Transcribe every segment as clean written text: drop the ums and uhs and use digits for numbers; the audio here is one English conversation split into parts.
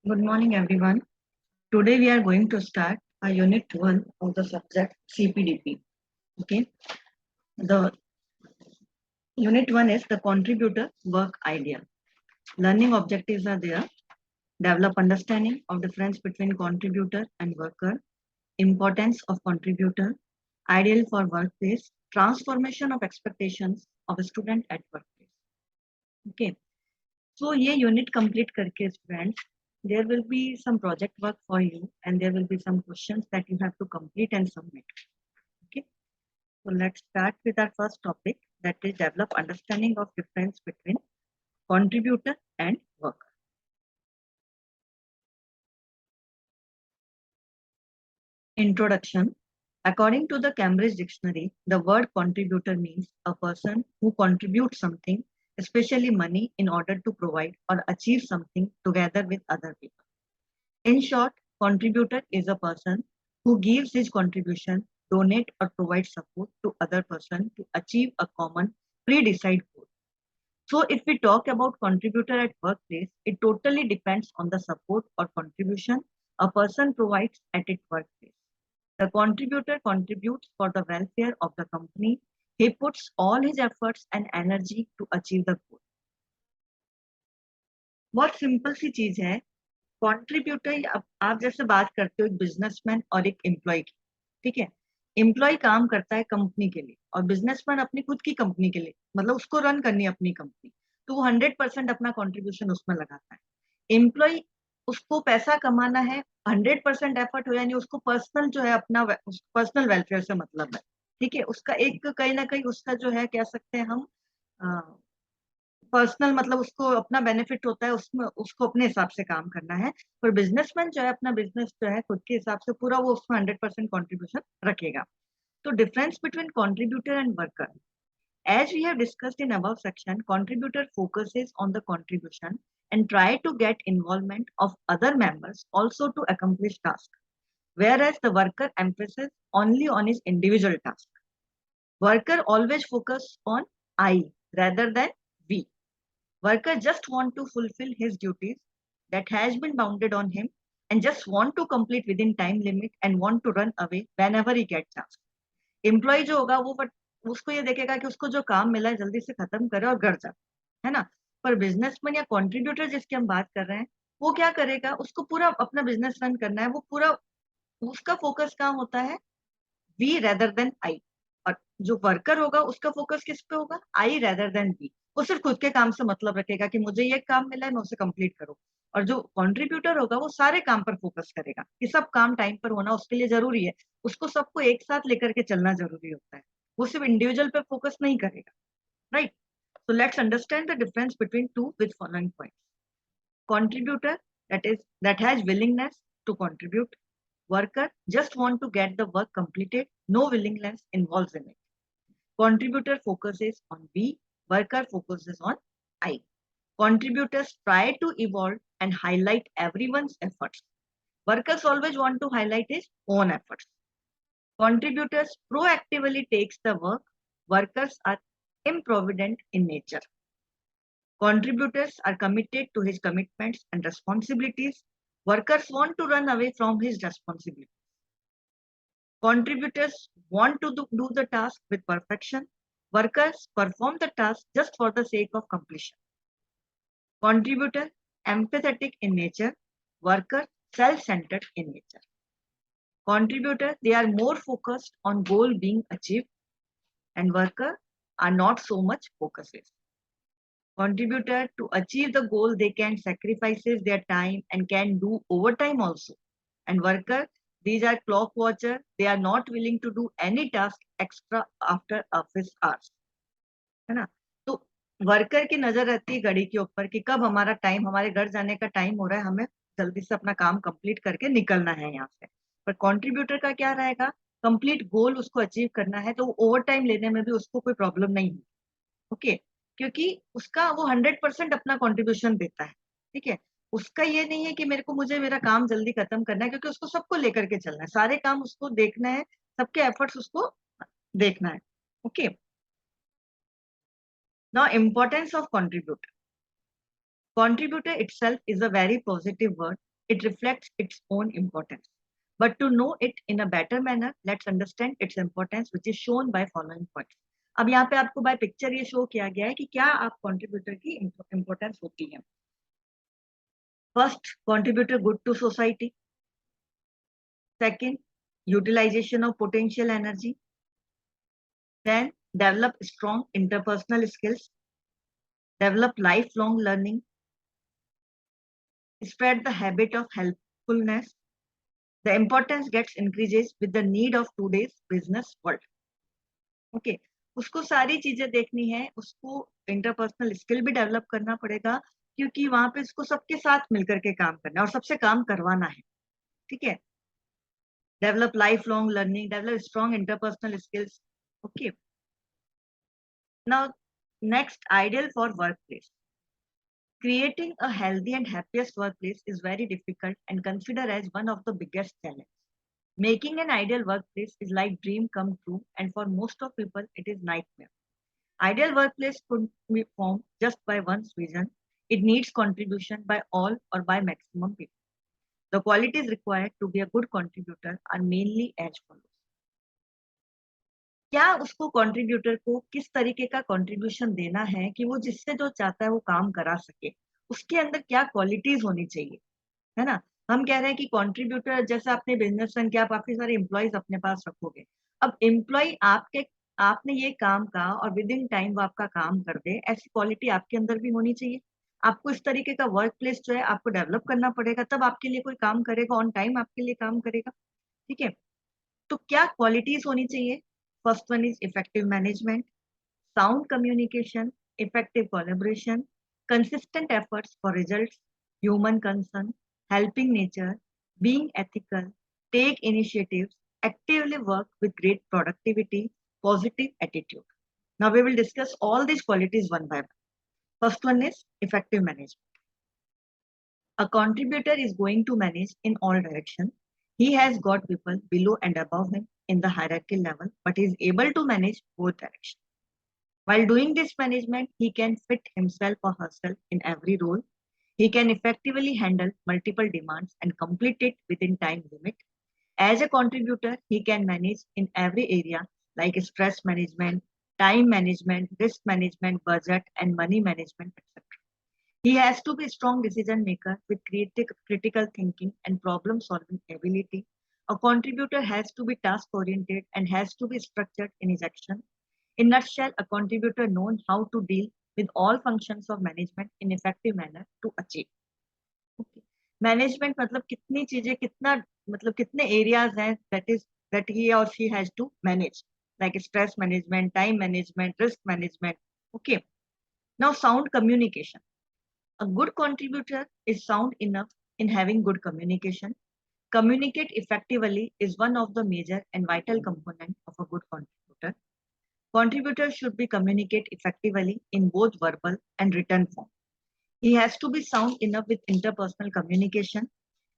Good morning, everyone. Today we are going to start a unit 1 of the subject CPDP. Okay, the unit 1 is the contributor work idea. Learning objectives are there. Develop understanding of difference between contributor and worker, importance of contributor, ideal for workplace, transformation of expectations of a student at workplace. Okay, so ये unit complete करके friends, there will be some project work for you and there will be some questions that you have to complete and submit. Okay, so let's start with our first topic, that is develop understanding of difference between contributor and worker. Introduction. According to the Cambridge Dictionary, the word contributor means a person who contributes something, especially money, in order to provide or achieve something together with other people. In short, contributor is a person who gives his contribution, donate or provide support to other person to achieve a common pre-decided goal. So if we talk about contributor at workplace, it totally depends on the support or contribution a person provides at its workplace. The contributor contributes for the welfare of the company. He puts all his efforts and energy to achieve the goal. बहुत simple सी चीज है. Contributor आप जैसे बात करते हो एक businessman और एक एम्प्लॉय की, ठीक है. एम्प्लॉय काम करता है कंपनी के लिए और बिजनेसमैन अपनी खुद की कंपनी के लिए, मतलब उसको रन करनी है अपनी कंपनी, तो वो 100% अपना कॉन्ट्रीब्यूशन उसमें लगाता है. एम्प्लॉय, उसको पैसा कमाना है, 100% एफर्ट हो, यानी उसको पर्सनल जो है अपना पर्सनल वेलफेयर से मतलब है, ठीक है. उसका एक कहीं ना कहीं उसका जो है कह सकते हैं हम पर्सनल, मतलब उसको अपना बेनिफिट होता है, उसमें उसको अपने हिसाब से काम करना है. पर बिजनेसमैन जो है अपना बिजनेस जो है खुद के हिसाब से पूरा वो उसमें 100% कॉन्ट्रीब्यूशन रखेगा. तो difference between contributor and worker. As we have discussed in above section, contributor focuses on the contribution and try to get involvement of other members also to accomplish task, whereas the worker emphasizes only on his individual task. Worker always focus on I rather than we. Worker just want to fulfill his duties that has been bounded on him and just want to complete within time limit and want to run away whenever he gets chance. Employee जो होगा वो but उसको ये देखेगा कि उसको जो काम मिला है जल्दी से खत्म करे और घर जाए, है ना. पर बिजनेसमैन या कॉन्ट्रीब्यूटर जिसकी हम बात कर रहे हैं, वो क्या करेगा, उसको पूरा अपना बिजनेस रन करना है, वो पूरा उसका फोकस कहाँ होता है, वी रेदर देन आई. और जो वर्कर होगा उसका फोकस किस पे होगा, आई रेदर देन वी. वो सिर्फ खुद के काम से मतलब रखेगा कि मुझे ये काम मिला है मैं उसे कंप्लीट करूं. और जो कंट्रीब्यूटर होगा वो सारे काम पर फोकस करेगा कि सब काम टाइम पर होना उसके लिए जरूरी है, उसको सबको एक साथ लेकर के चलना जरूरी होता है, वो सिर्फ इंडिविजुअल पे फोकस नहीं करेगा. Right. So let's understand the difference between two with following points. Contributor, that has willingness to contribute. Worker just want to get the work completed, no willingness involves in it. Contributor focuses on we, worker focuses on I. Contributors try to evolve and highlight everyone's efforts. Workers always want to highlight his own efforts. Contributors proactively takes the work. Workers are improvident in nature. Contributors are committed to his commitments and responsibilities. Workers want to run away from his responsibilities. Contributors want to do the task with perfection. Workers perform the task just for the sake of completion. Contributor empathetic in nature. Worker self-centered in nature. Contributor, they are more focused on goal being achieved, and worker are not so much focuses. Contributor, to achieve the goal, they can sacrifices their time and can do overtime also. And worker, these are clock watcher. They are not willing to do any task extra after office hours. है ना. तो worker की नजर रहती है घड़ी के ऊपर कि कब हमारा टाइम, हमारे घर जाने का टाइम हो रहा है, हमें जल्दी से अपना काम कंप्लीट करके निकलना है यहाँ से. पर कंट्रीब्यूटर का क्या रहेगा, कंप्लीट गोल उसको अचीव करना है, तो ओवर टाइम लेने में भी उसको कोई प्रॉब्लम नहीं है. ओके, क्योंकि उसका वो 100% अपना कंट्रीब्यूशन देता है. ठीक है, उसका ये नहीं है कि मेरे को मुझे मेरा काम जल्दी खत्म करना है, क्योंकि उसको सबको लेकर के चलना है, सारे काम उसको देखना है, सबके एफर्ट्स उसको देखना है. Okay, now importance of contributor. Contributor itself is a very positive word. It reflects its own importance. But to know it in a better manner, let's understand its importance, which is shown by following points. अब यहाँ पे आपको bye picture ये show किया गया है कि क्या आप कंट्रीब्यूटर की इंपॉर्टेंस होती है. First, contributor good to society. Second, utilization of potential energy. Then, develop strong interpersonal skills. Develop lifelong learning. Spread the habit of helpfulness. The importance gets increases with the need of today's business world. Okay उसको सारी चीजें देखनी है, उसको interpersonal skill भी develop करना पड़ेगा, क्योंकि वहां पे उसको सबके साथ मिलकर के काम करना है और सबसे काम करवाना है. ठीक है. Develop life long learning, develop strong interpersonal skills. Okay. Now next, ideal for work place. Creating a healthy and happiest workplace is very difficult and considered as one of the biggest challenges. Making an ideal workplace is like dream come true, and for most of people, it is nightmare. Ideal workplace could be formed just by one's vision. It needs contribution by all or by maximum people. The qualities required to be a good contributor are mainly as follows. क्या उसको contributor को किस तरीके का contribution देना है कि वो जिससे जो चाहता है वो काम करा सके, उसके अंदर क्या क्वालिटीज होनी चाहिए, है ना. हम कह रहे हैं कि कंट्रीब्यूटर, जैसे आपने बिजनेस रन किया, आप काफी सारे एम्प्लॉयज अपने पास रखोगे. अब एम्प्लॉय आपके, आपने ये काम कहा और विद इन टाइम वो आपका काम कर दे, ऐसी क्वालिटी आपके अंदर भी होनी चाहिए. आपको इस तरीके का वर्क प्लेस जो है आपको डेवलप करना पड़ेगा, तब आपके लिए कोई काम करेगा, ऑन टाइम आपके लिए काम करेगा. ठीक है. तो क्या क्वालिटीज होनी चाहिए? First one is effective management, sound communication, effective collaboration, consistent efforts for results, human concern, helping nature, being ethical, take initiatives, actively work with great productivity, positive attitude. Now we will discuss all these qualities one by one. First one is effective management. A contributor is going to manage in all directions. He has got people below and above him in the hierarchy level, but he is able to manage both directions. While doing this management, he can fit himself or herself in every role. He can effectively handle multiple demands and complete it within time limit. As a contributor, he can manage in every area like stress management, time management, risk management, budget, and money management, etc. He has to be a strong decision maker with critical thinking and problem solving ability. A contributor has to be task oriented and has to be structured in his action. In nutshell, a contributor knows how to deal with all functions of management in effective manner to achieve. Okay. Management मतलब कितनी चीजें, कितना मतलब कितने areas हैं that he or she has to manage, like stress management, time management, risk management. Okay. Now sound communication. A good contributor is sound enough in having good communication. Communicate effectively is one of the major and vital components of a good contributor. Contributors should be communicate effectively in both verbal and written form. He has to be sound enough with interpersonal communication.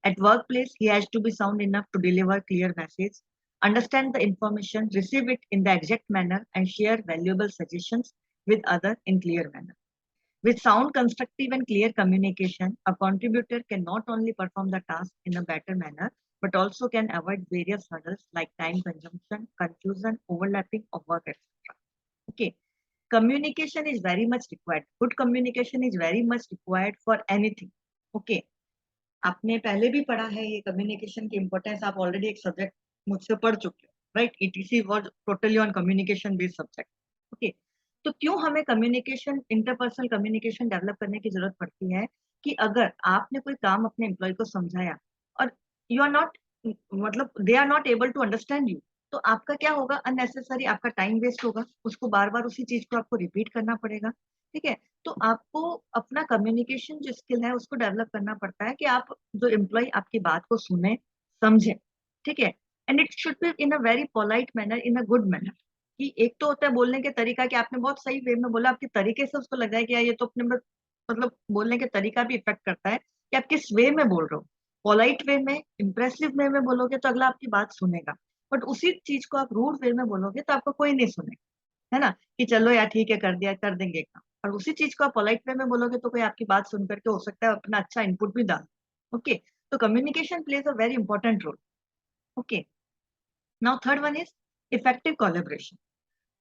At workplace, he has to be sound enough to deliver clear message, understand the information, receive it in the exact manner, and share valuable suggestions with others in clear manner. With sound, constructive, and clear communication, a contributor can not only perform the task in a better manner, but also can avoid various hurdles like time consumption, confusion, overlapping of work, etc. Okay, communication is very much required. Good communication is very much required for anything. Okay, आपने पहले भी पढ़ा है ये communication की importance, आप already एक subject मुझसे पढ़ चुके हो, right. Etc was totally on communication based subject. Okay, तो क्यों हमें कम्युनिकेशन, इंटरपर्सनल कम्युनिकेशन डेवलप करने की जरूरत पड़ती है कि अगर आपने कोई काम अपने एम्प्लॉय को समझाया और यू आर नॉट, मतलब they are not able to understand you, तो आपका क्या होगा, अननेसेसरी आपका टाइम वेस्ट होगा, उसको बार बार उसी चीज को आपको रिपीट करना पड़ेगा. ठीक है. तो आपको अपना कम्युनिकेशन जो स्किल है उसको डेवलप करना पड़ता है कि आप जो एम्प्लॉय आपकी बात को सुने, समझे. ठीक है. And it should be in a very polite manner, in a good manner. कि एक तो होता है बोलने के तरीका, कि आपने बहुत सही वे में बोला, आपके तरीके से उसको लग रहा है कि यार ये तो अपने मतलब बोलने के तरीका भी इफेक्ट करता है कि आप किस वे में बोल रहे हो. पोलाइट वे में, इंप्रेसिव वे में बोलोगे तो अगला आपकी बात सुनेगा, बट उसी चीज को आप रूड वे में बोलोगे तो आपको कोई नहीं सुनेगा, है ना. कि चलो यार ठीक है, कर दिया, कर देंगे काम. और उसी चीज को आप पोलाइट वे में बोलोगे तो कोई आपकी बात सुन करके हो सकता है अपना अच्छा इनपुट भी डाल. ओके. तो communication plays a very important role. Okay. Now third one is effective collaboration.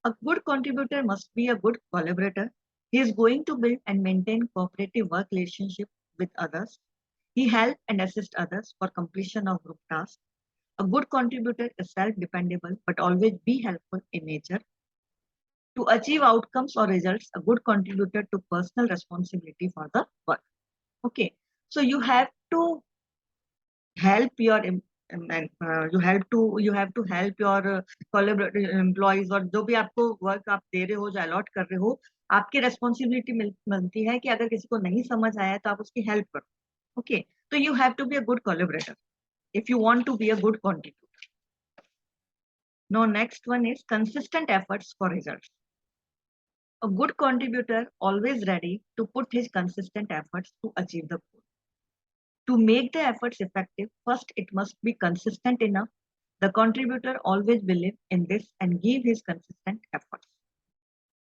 A good contributor must be a good collaborator. He is going to build and maintain cooperative work relationship with others. He help and assist others for completion of group tasks. A good contributor is self-dependable but always be helpful in nature. To achieve outcomes or results, a good contributor took personal responsibility for the work. Okay, so you have to help your you have to help your collaborator employees, और जो भी आपको work आप दे रहे हो, जो allot कर रहे हो, आपकी रेस्पॉन्सिबिलिटी मिलती है कि अगर किसी को नहीं समझ आया तो आप उसकी हेल्प करो. ओके, तो you have to be a good collaborator if you want to be a good contributor. Now next one is consistent efforts for results. A good contributor always ready to put his consistent efforts to achieve the goal. To make the efforts effective, first it must be consistent enough. The contributor always believe in this and give his consistent efforts.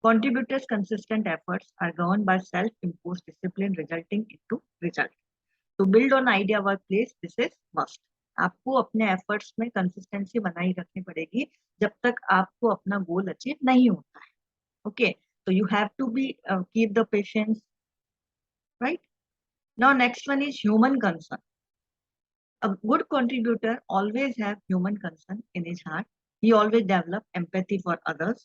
Contributors' consistent efforts are governed by self-imposed discipline resulting into result. To build on idea workplace, this is must. आपको अपने efforts में consistency बनाई रखनी पड़ेगी जब तक आपको अपना goal achieve नहीं होता है. Okay, so you have to be keep the patience, right? Now next one is human concern. A good contributor always have human concern in his heart. He always develop empathy for others.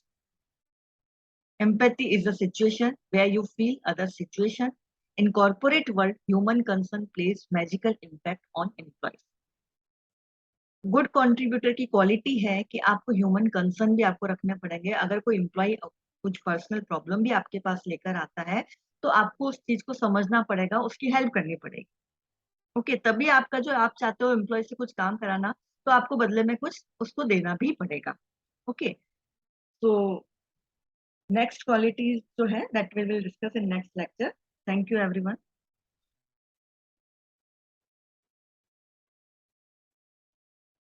Empathy is a situation where you feel other situation. In corporate world, human concern plays magical impact on employees. Good contributor की quality है कि आपको human concern भी आपको रखने पड़ेंगे. अगर कोई एम्प्लॉय कुछ पर्सनल प्रॉब्लम भी आपके पास लेकर आता है तो आपको उस चीज को समझना पड़ेगा, उसकी हेल्प करनी पड़ेगी. ओके, तभी आपका जो आप चाहते हो एम्प्लॉय से कुछ काम कराना, तो आपको बदले में कुछ उसको देना भी पड़ेगा. ओके, तो नेक्स्ट क्वालिटीज जो है that we will discuss in next lecture. Thank you everyone.